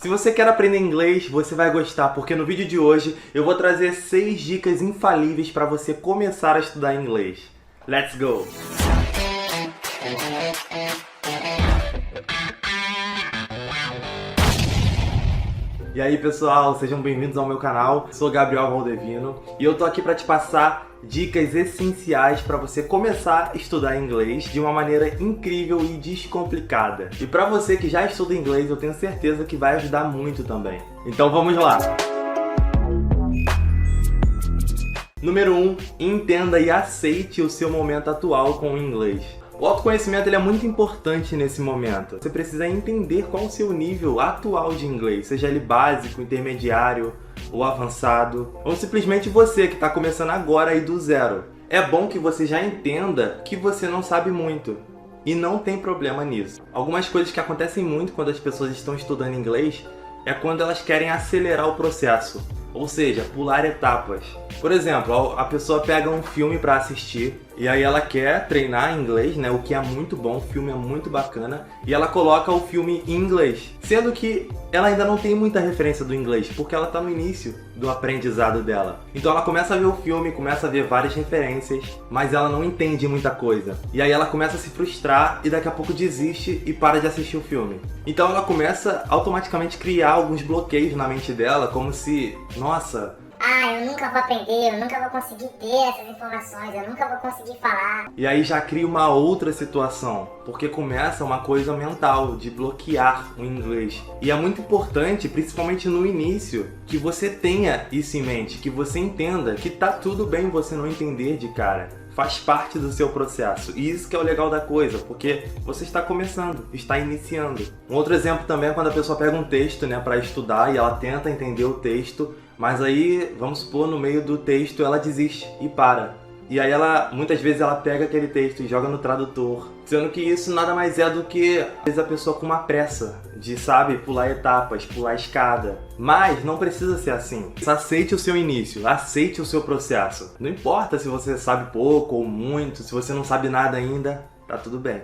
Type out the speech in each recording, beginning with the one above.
Se você quer aprender inglês, você vai gostar, porque no vídeo de hoje eu vou trazer 6 dicas infalíveis para você começar a estudar inglês. Let's go! E aí pessoal, sejam bem-vindos ao meu canal. Sou Gabriel Valdevino e eu tô aqui para te passar dicas essenciais para você começar a estudar inglês de uma maneira incrível e descomplicada. E para você que já estuda inglês, eu tenho certeza que vai ajudar muito também. Então vamos lá! Número 1. Entenda e aceite o seu momento atual com o inglês. O autoconhecimento ele é muito importante nesse momento. Você precisa entender qual o seu nível atual de inglês, seja ele básico, intermediário ou avançado, ou simplesmente você que está começando agora aí do zero. É bom que você já entenda que você não sabe muito. E não tem problema nisso. Algumas coisas que acontecem muito quando as pessoas estão estudando inglês é quando elas querem acelerar o processo. Ou seja, pular etapas. Por exemplo, a pessoa pega um filme para assistir e aí ela quer treinar inglês, né? O que é muito bom, o filme é muito bacana, e ela coloca o filme em inglês. Sendo que ela ainda não tem muita referência do inglês, porque ela está no início do aprendizado dela. Então ela começa a ver o filme, começa a ver várias referências, mas ela não entende muita coisa. E aí ela começa a se frustrar e daqui a pouco desiste e para de assistir o filme. Então ela começa automaticamente a criar alguns bloqueios na mente dela, como se, nossa, eu nunca vou aprender, eu nunca vou conseguir ter essas informações, eu nunca vou conseguir falar. E aí já cria uma outra situação, porque começa uma coisa mental, de bloquear o inglês. E é muito importante, principalmente no início, que você tenha isso em mente, que você entenda que tá tudo bem você não entender de cara. Faz parte do seu processo. E isso que é o legal da coisa, porque você está começando, está iniciando. Um outro exemplo também é quando a pessoa pega um texto, né, para estudar e ela tenta entender o texto, mas aí, vamos supor, no meio do texto ela desiste e para. E aí muitas vezes ela pega aquele texto e joga no tradutor, sendo que isso nada mais é do que, às vezes, a pessoa com uma pressa de, sabe, pular etapas, pular escada. Mas não precisa ser assim. Aceite o seu início, aceite o seu processo. Não importa se você sabe pouco ou muito, se você não sabe nada ainda, tá tudo bem.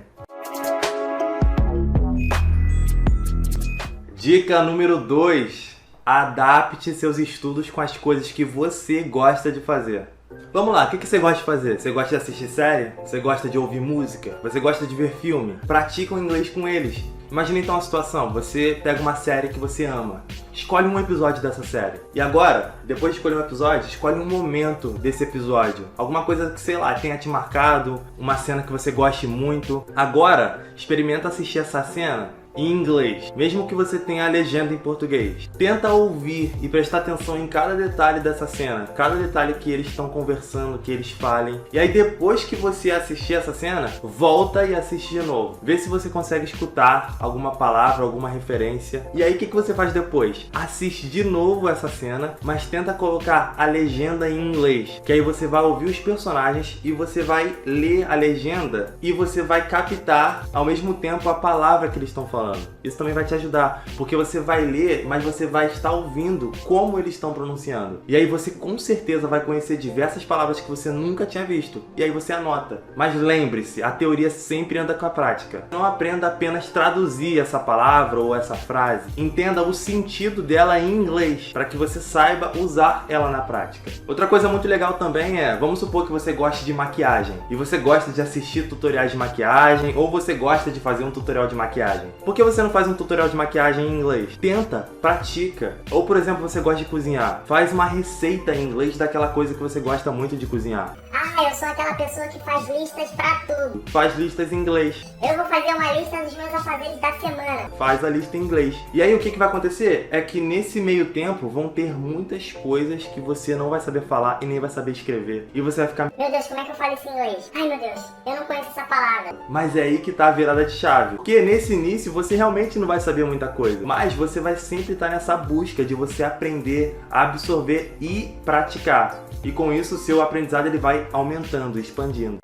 Dica número 2. Adapte seus estudos com as coisas que você gosta de fazer. Vamos lá, o que você gosta de fazer? Você gosta de assistir série? Você gosta de ouvir música? Você gosta de ver filme? Pratica o inglês com eles. Imagina então a situação, você pega uma série que você ama. Escolhe um episódio dessa série. E agora, depois de escolher um episódio, escolhe um momento desse episódio. Alguma coisa que, sei lá, tenha te marcado, uma cena que você goste muito. Agora, experimenta assistir essa cena em inglês, mesmo que você tenha a legenda em português. Tenta ouvir e prestar atenção em cada detalhe dessa cena, cada detalhe que eles estão conversando, que eles falem. E aí depois que você assistir essa cena, volta e assiste de novo. Vê se você consegue escutar alguma palavra, alguma referência. E aí o que você faz depois? Assiste de novo essa cena, mas tenta colocar a legenda em inglês. Que aí você vai ouvir os personagens e você vai ler a legenda e você vai captar ao mesmo tempo a palavra que eles estão falando. Isso também vai te ajudar, porque você vai ler, mas você vai estar ouvindo como eles estão pronunciando. E aí você com certeza vai conhecer diversas palavras que você nunca tinha visto. E aí você anota. Mas lembre-se, a teoria sempre anda com a prática. Não aprenda apenas traduzir essa palavra ou essa frase. Entenda o sentido dela em inglês, para que você saiba usar ela na prática. Outra coisa muito legal também é, vamos supor que você goste de maquiagem, e você gosta de assistir tutoriais de maquiagem, ou você gosta de fazer um tutorial de maquiagem. Por que você não faz um tutorial de maquiagem em inglês? Tenta, pratica. Ou, por exemplo, você gosta de cozinhar. Faz uma receita em inglês daquela coisa que você gosta muito de cozinhar. Eu sou aquela pessoa que faz listas pra tudo. Faz listas em inglês. Eu vou fazer uma lista dos meus afazeres da semana. Faz a lista em inglês. E aí o que vai acontecer? É que nesse meio tempo vão ter muitas coisas que você não vai saber falar e nem vai saber escrever. E você vai ficar, meu Deus, como é que eu falo isso em inglês? Ai meu Deus, eu não conheço essa palavra. Mas é aí que tá a virada de chave. Porque nesse início você realmente não vai saber muita coisa. Mas você vai sempre estar nessa busca de você aprender, absorver e praticar. E com isso o seu aprendizado ele vai aumentando, expandindo.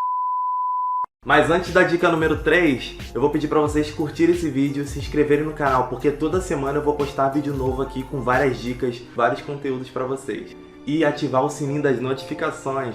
Mas antes da dica número 3, eu vou pedir para vocês curtirem esse vídeo, se inscreverem no canal, porque toda semana eu vou postar vídeo novo aqui com várias dicas, vários conteúdos para vocês. E ativar o sininho das notificações.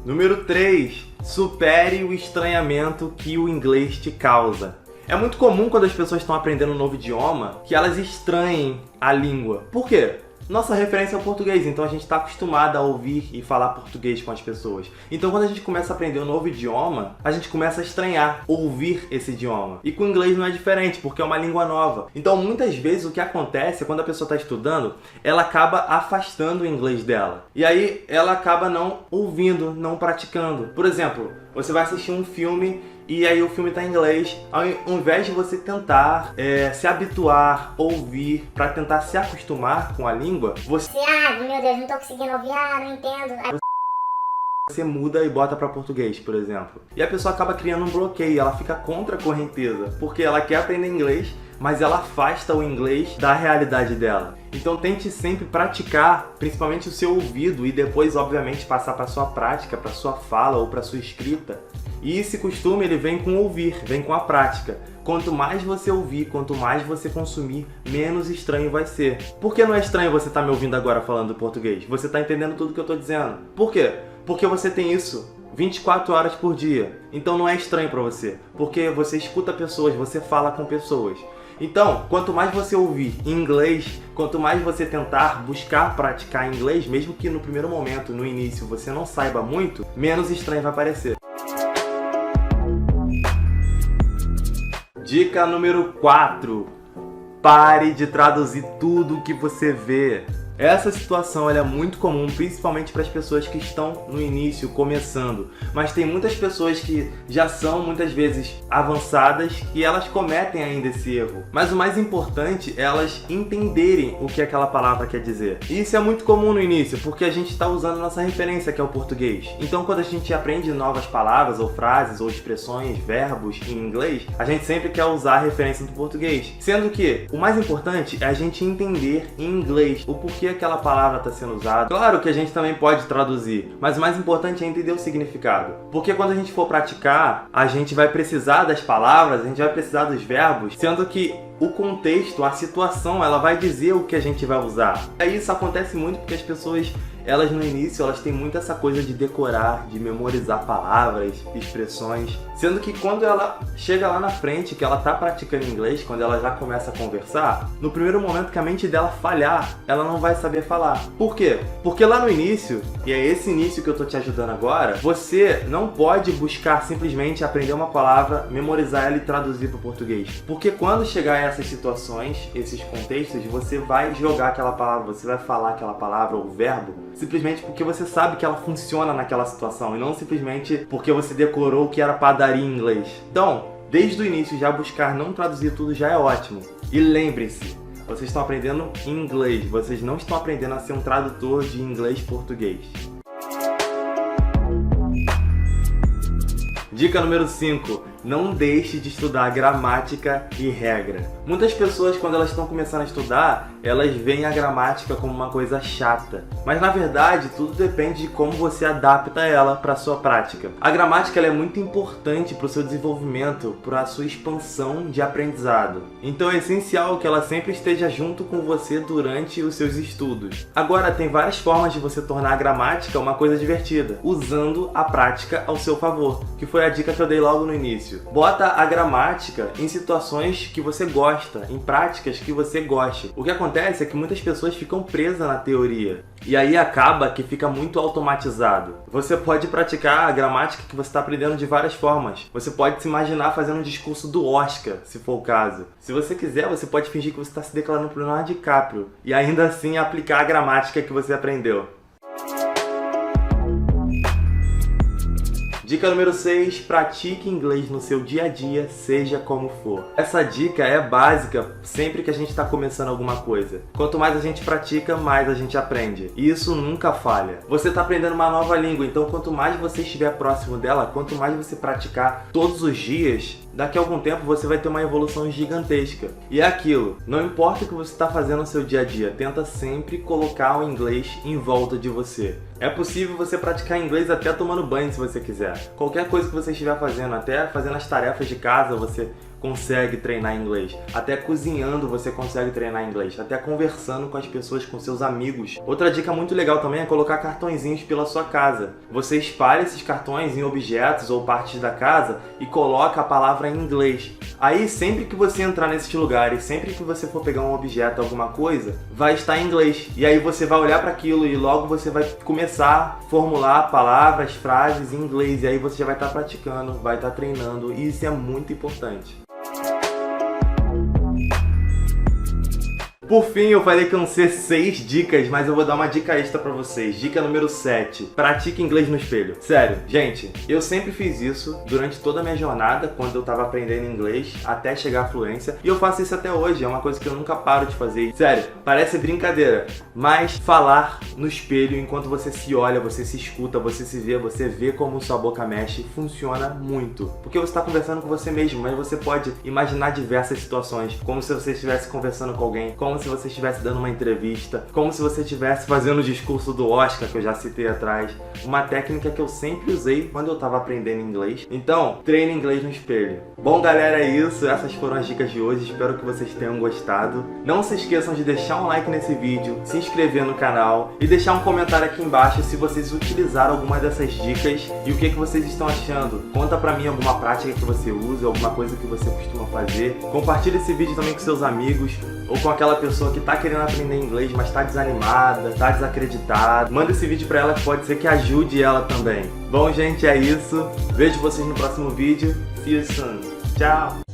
Número 3. Supere o estranhamento que o inglês te causa. É muito comum quando as pessoas estão aprendendo um novo idioma que elas estranhem a língua. Por quê? Nossa referência é o português, então a gente está acostumado a ouvir e falar português com as pessoas. Então quando a gente começa a aprender um novo idioma, a gente começa a estranhar, ouvir esse idioma. E com o inglês não é diferente, porque é uma língua nova. Então muitas vezes o que acontece é quando a pessoa está estudando, ela acaba afastando o inglês dela. E aí ela acaba não ouvindo, não praticando. Por exemplo, você vai assistir um filme e aí o filme está em inglês. Ao invés de você tentar se habituar, ouvir, para tentar se acostumar com a língua, você... meu Deus, não tô conseguindo ouvir, não entendo. Você muda e bota para português, por exemplo. E a pessoa acaba criando um bloqueio, ela fica contra a correnteza, porque ela quer aprender inglês, mas ela afasta o inglês da realidade dela. Então tente sempre praticar, principalmente o seu ouvido, e depois, obviamente, passar para sua prática, para sua fala ou para sua escrita. E esse costume ele vem com o ouvir, vem com a prática. Quanto mais você ouvir, quanto mais você consumir, menos estranho vai ser. Por que não é estranho você estar me ouvindo agora falando português? Você está entendendo tudo que eu estou dizendo. Por quê? Porque você tem isso 24 horas por dia. Então não é estranho para você. Porque você escuta pessoas, você fala com pessoas. Então, quanto mais você ouvir em inglês, quanto mais você tentar buscar praticar inglês, mesmo que no primeiro momento, no início, você não saiba muito, menos estranho vai parecer. Dica número 4. Pare de traduzir tudo o que você vê. Essa situação ela é muito comum, principalmente para as pessoas que estão no início, começando. Mas tem muitas pessoas que já são muitas vezes avançadas e elas cometem ainda esse erro. Mas o mais importante é elas entenderem o que aquela palavra quer dizer. E isso é muito comum no início, porque a gente está usando nossa referência, que é o português. Então quando a gente aprende novas palavras ou frases ou expressões, verbos em inglês, a gente sempre quer usar a referência do português. Sendo que o mais importante é a gente entender em inglês o porquê aquela palavra está sendo usada. Claro que a gente também pode traduzir, mas o mais importante é entender o significado. Porque quando a gente for praticar, a gente vai precisar das palavras, a gente vai precisar dos verbos, sendo que o contexto, a situação, ela vai dizer o que a gente vai usar. E isso acontece muito porque as pessoas, elas no início, elas têm muito essa coisa de decorar, de memorizar palavras, expressões, sendo que quando ela chega lá na frente, que ela tá praticando inglês, quando ela já começa a conversar, no primeiro momento que a mente dela falhar, ela não vai saber falar. Por quê? Porque lá no início, e é esse início que eu tô te ajudando agora, você não pode buscar simplesmente aprender uma palavra, memorizar ela e traduzir para o português. Porque quando chegar a essas situações, esses contextos, você vai jogar aquela palavra, você vai falar aquela palavra ou verbo, simplesmente porque você sabe que ela funciona naquela situação e não simplesmente porque você decorou que era padaria em inglês. Então, desde o início já buscar não traduzir tudo já é ótimo. E lembre-se, vocês estão aprendendo inglês, vocês não estão aprendendo a ser um tradutor de inglês-português. Dica número 5. Não deixe de estudar gramática e regra. Muitas pessoas, quando elas estão começando a estudar, elas veem a gramática como uma coisa chata. Mas na verdade, tudo depende de como você adapta ela para a sua prática. A gramática ela é muito importante para o seu desenvolvimento, para a sua expansão de aprendizado. Então é essencial que ela sempre esteja junto com você durante os seus estudos. Agora, tem várias formas de você tornar a gramática uma coisa divertida, usando a prática ao seu favor, que foi a dica que eu dei logo no início. Bota a gramática em situações que você gosta, em práticas que você goste. O que acontece é que muitas pessoas ficam presas na teoria. E aí acaba que fica muito automatizado. Você pode praticar a gramática que você está aprendendo de várias formas. Você pode se imaginar fazendo um discurso do Oscar, se for o caso. Se você quiser, você pode fingir que você está se declarando para o Leonardo DiCaprio. E ainda assim aplicar a gramática que você aprendeu. Dica número 6, pratique inglês no seu dia a dia, seja como for. Essa dica é básica sempre que a gente está começando alguma coisa. Quanto mais a gente pratica, mais a gente aprende. E isso nunca falha. Você está aprendendo uma nova língua, então quanto mais você estiver próximo dela, quanto mais você praticar todos os dias, daqui a algum tempo você vai ter uma evolução gigantesca. E é aquilo, não importa o que você está fazendo no seu dia a dia, tenta sempre colocar o inglês em volta de você. É possível você praticar inglês até tomando banho se você quiser. Qualquer coisa que você estiver fazendo, até fazendo as tarefas de casa, você consegue treinar inglês. Até cozinhando você consegue treinar inglês. Até conversando com as pessoas, com seus amigos. Outra dica muito legal também é colocar cartõezinhos pela sua casa. Você espalha esses cartões em objetos ou partes da casa e coloca a palavra em inglês. Aí sempre que você entrar nesses lugares, sempre que você for pegar um objeto, alguma coisa, vai estar em inglês. E aí você vai olhar para aquilo e logo você vai começar a formular palavras, frases em inglês. E aí você já vai estar praticando, vai estar treinando. E isso é muito importante. Por fim, eu falei que iam ser 6 dicas, mas eu vou dar uma dica extra pra vocês. Dica número 7. Pratique inglês no espelho. Sério, gente, eu sempre fiz isso durante toda a minha jornada, quando eu tava aprendendo inglês, até chegar à fluência. E eu faço isso até hoje, é uma coisa que eu nunca paro de fazer. Sério, parece brincadeira, mas falar no espelho enquanto você se olha, você se escuta, você vê como sua boca mexe, funciona muito. Porque você tá conversando com você mesmo, mas você pode imaginar diversas situações, como se você estivesse conversando com alguém, como se você estivesse dando uma entrevista, como se você estivesse fazendo o discurso do Oscar, que eu já citei atrás. Uma técnica que eu sempre usei quando eu estava aprendendo inglês. Então, treine inglês no espelho. Bom, galera, é isso. Essas foram as dicas de hoje. Espero que vocês tenham gostado. Não se esqueçam de deixar um like nesse vídeo, se inscrever no canal e deixar um comentário aqui embaixo se vocês utilizaram alguma dessas dicas e o que vocês estão achando. Conta pra mim alguma prática que você usa, alguma coisa que você costuma fazer. Compartilhe esse vídeo também com seus amigos ou com aquela pessoa que tá querendo aprender inglês, mas tá desanimada, tá desacreditada. Manda esse vídeo pra ela que pode ser que ajude ela também. Bom, gente, é isso. Vejo vocês no próximo vídeo. See you soon. Tchau!